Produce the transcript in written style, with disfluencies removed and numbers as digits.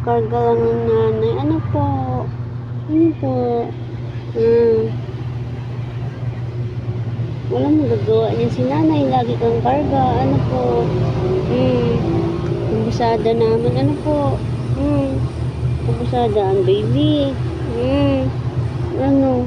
karga lang ng nanay. Ano po? Ano po? Walang magagawa niya si nanay. Lagi kang karga. Ano po? Kabusada naman. Ano po? Kabusada ang baby. Ano?